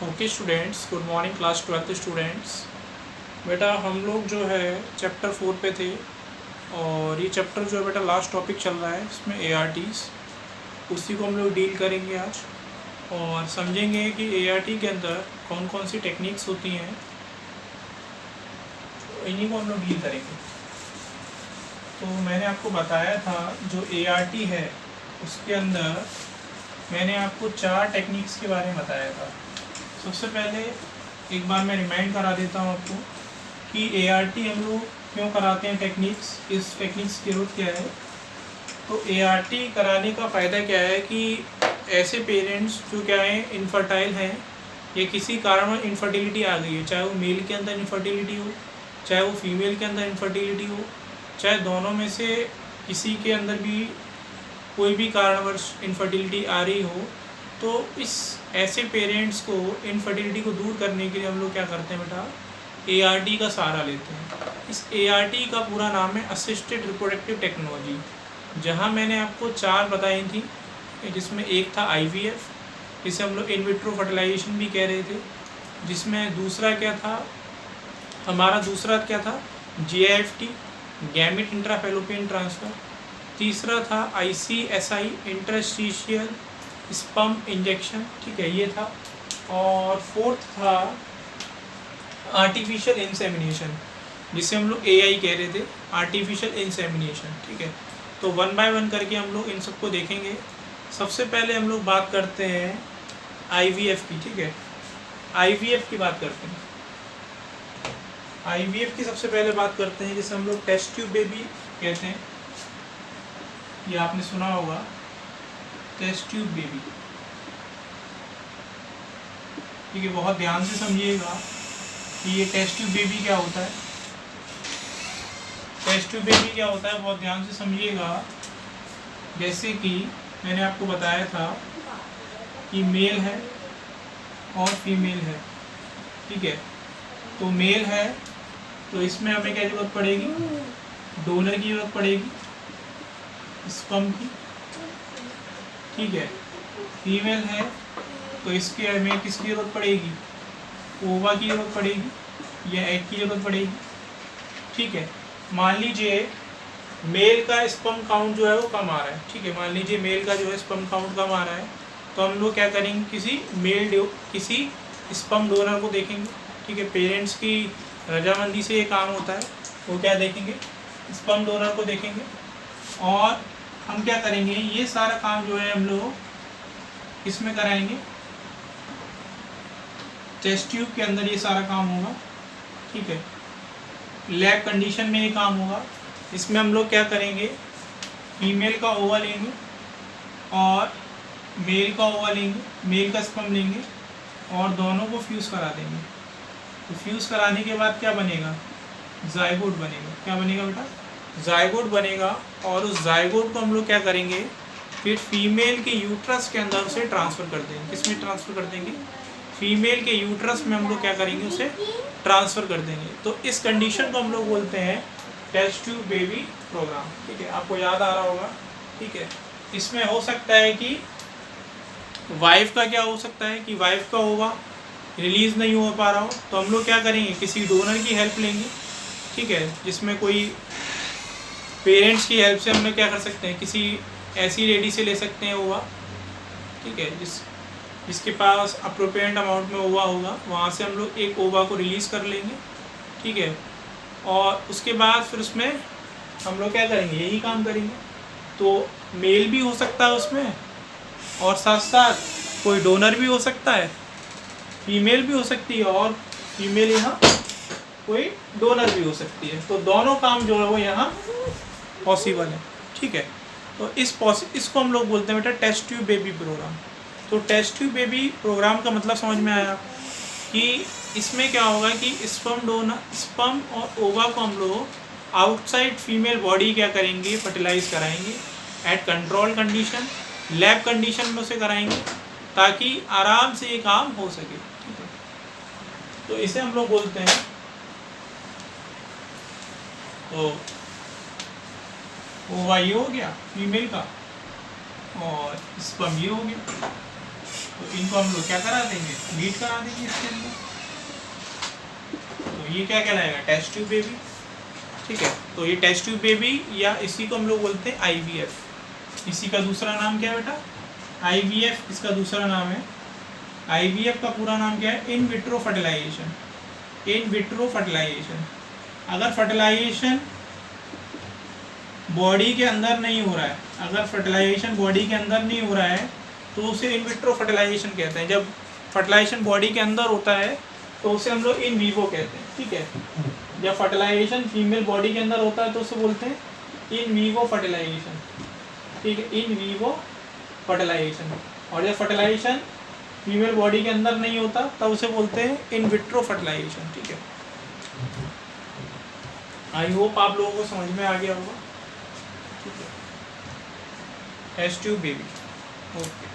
Okay students, good morning class 12th students. बेटा हम लोग जो है चैप्टर 4 पे थे और ये चैप्टर जो है बेटा लास्ट टॉपिक चल रहा है, इसमें ARTs उसी को हम लोग डील करेंगे आज और समझेंगे कि ART के अंदर कौन कौन सी टेक्निक्स होती हैं, तो इन्हीं को हम लोग डील करेंगे। तो मैंने आपको बताया था जो ART है उसके अंदर मैंने आपको 4 टेक्निक्स के बारे में बताया था। सबसे पहले एक बार मैं रिमाइंड करा देता हूँ आपको कि ART हम लोग क्यों कराते हैं टेक्निक्स, इस टेक्निक्स की ज़रूरत क्या है। तो ART कराने का फ़ायदा क्या है कि ऐसे पेरेंट्स जो क्या है इनफर्टाइल हैं या किसी कारण इनफर्टिलिटी आ गई है, चाहे वो मेल के अंदर इनफर्टिलिटी हो, चाहे वो फीमेल के अंदर इनफर्टिलिटी हो, चाहे दोनों में से किसी के अंदर भी कोई भी कारणवश इनफर्टिलिटी आ रही हो, तो इस ऐसे पेरेंट्स को इनफर्टिलिटी को दूर करने के लिए हम लोग क्या करते हैं बेटा, ART का सहारा लेते हैं। इस ART का पूरा नाम है असिस्टेड रिप्रोडक्टिव टेक्नोलॉजी। जहां मैंने आपको 4 बताई थी, जिसमें एक था IVF, जिसे हम लोग इन विट्रो फर्टिलाइजेशन भी कह रहे थे, जिसमें दूसरा क्या था, GIFT गैमेट इंट्राफैलोपियन ट्रांसफ़र, तीसरा था ICSI इंटरस्टिशियल स्पर्म इंजेक्शन, ठीक है ये था, और फोर्थ था आर्टिफिशियल इंसेमिनेशन, जिसे हम लोग AI कह रहे थे, आर्टिफिशियल इंसेमिनेशन, ठीक है। तो 1 बाय 1 करके हम लोग इन सबको देखेंगे। सबसे पहले हम लोग बात करते हैं IVF की, ठीक है। IVF की बात करते हैं। IVF की सबसे पहले बात करते हैं, जिसे हम लोग टेस्ट ट्यूब बेबी कहते हैं। ये आपने सुना होगा, टेस्ट ट्यूब बेबी, ठीक है। बहुत ध्यान से समझिएगा कि ये टेस्ट ट्यूब बेबी क्या होता है। टेस्ट ट्यूब बेबी क्या होता है, बहुत ध्यान से समझिएगा। जैसे कि मैंने आपको बताया था कि मेल है और फीमेल है, ठीक है। तो मेल है तो इसमें हमें क्या जरूरत पड़ेगी, डोनर की जरूरत पड़ेगी, स्पर्म की, ठीक है। फीमेल है तो इसके हमें किसकी ज़रूरत पड़ेगी, ओवा की ज़रूरत पड़ेगी या एग की ज़रूरत पड़ेगी, ठीक है। मान लीजिए मेल का स्पर्म काउंट जो है वो कम आ रहा है, ठीक है। मान लीजिए मेल का जो है स्पर्म काउंट कम आ रहा है, तो हम लोग क्या करेंगे, किसी स्पर्म डोनर को देखेंगे, ठीक है। पेरेंट्स की रजामंदी से ये काम होता है। वो क्या देखेंगे, स्पर्म डोनर को देखेंगे, और हम क्या करेंगे, ये सारा काम जो है हम लोग इसमें कराएंगे, टेस्ट ट्यूब के अंदर ये सारा काम होगा, ठीक है। लैब कंडीशन में ये काम होगा। इसमें हम लोग क्या करेंगे, फीमेल का ओवा लेंगे और मेल का ओवा लेंगे, मेल का स्पर्म लेंगे और दोनों को फ्यूज़ करा देंगे। तो फ्यूज़ कराने के बाद क्या बनेगा, जायगोट बनेगा। क्या बनेगा बेटा, जायगोट बनेगा। और उस जायगोट को हम लोग क्या करेंगे, फिर फीमेल के यूट्रस के अंदर उसे ट्रांसफ़र कर देंगे। किसमें ट्रांसफ़र कर देंगे, फीमेल के यूट्रस में हम लोग क्या करेंगे, उसे ट्रांसफ़र कर देंगे। तो इस कंडीशन को हम लोग बोलते हैं टेस्ट ट्यूब बेबी प्रोग्राम, ठीक है। आपको याद आ रहा होगा, ठीक है। इसमें हो सकता है कि वाइफ का क्या हो सकता है कि वाइफ का ओवा रिलीज़ नहीं हो पा रहा हो, तो हम लोग क्या करेंगे, किसी डोनर की हेल्प लेंगे, ठीक है। जिसमें कोई पेरेंट्स की हेल्प से हम लोग क्या कर सकते हैं, किसी ऐसी लेडी से ले सकते हैं ओवा, ठीक है, जिसके पास अप्रोप्रिएट अमाउंट में ओवा होगा, वहाँ से हम लोग एक ओवा को रिलीज़ कर लेंगे, ठीक है। और उसके बाद फिर उसमें हम लोग क्या करेंगे, यही काम करेंगे। तो मेल भी हो सकता है उसमें, और साथ साथ कोई डोनर भी हो सकता है, फीमेल भी हो सकती है, और फीमेल यहाँ कोई डोनर भी हो सकती है। तो दोनों काम जो है वो यहाँ पॉसिबल है, ठीक है। तो इसको हम लोग बोलते हैं बेटा टेस्ट ट्यूब बेबी प्रोग्राम। तो टेस्ट ट्यूब बेबी प्रोग्राम का मतलब समझ में आया कि इसमें क्या होगा कि स्पर्म और ओवा को हम लोग आउटसाइड फीमेल बॉडी क्या करेंगे, फर्टिलाइज कराएंगे at control condition, lab condition में उसे कराएंगे, ताकि आराम से ये काम हो सके, ठीक है। तो इसे हम लोग बोलते हैं, तो ओवा ये हो गया फीमेल का और स्पर्म ये हो गया, तो इनको हम लोग क्या करा देंगे, मीट करा देंगे इसके अंदर। तो ये क्या कहलाएगा, टेस्ट ट्यूब बेबी। ठीक है, तो ये टेस्ट ट्यूब बेबी या इसी को हम लोग बोलते हैं IVF। इसी का दूसरा नाम क्या है बेटा, IVF इसका दूसरा नाम है। IVF का पूरा नाम क्या है, in vitro fertilisation. In vitro fertilisation. अगर फर्टिलाइजेशन बॉडी के अंदर नहीं हो रहा है, अगर फर्टिलाइजेशन बॉडी के अंदर नहीं हो रहा है तो उसे इन विट्रो फर्टिलाइजेशन कहते हैं। जब फर्टिलाइजेशन बॉडी के अंदर होता है तो उसे हम लोग इन वीवो कहते हैं। ठीक है, जब फर्टिलाइजेशन फीमेल बॉडी के अंदर होता है तो उसे बोलते हैं इन वीवो फर्टिलाइजेशन। ठीक है, इन वीवो फर्टिलाइजेशन। और जब फर्टिलाइजेशन फीमेल बॉडी के अंदर नहीं होता तब उसे बोलते हैं इन विट्रो फर्टिलाइजेशन। ठीक है, आई होप आप लोगों को समझ में आ गया होगा। ठीक है, टेस्ट ट्यूब बेबी। ओके।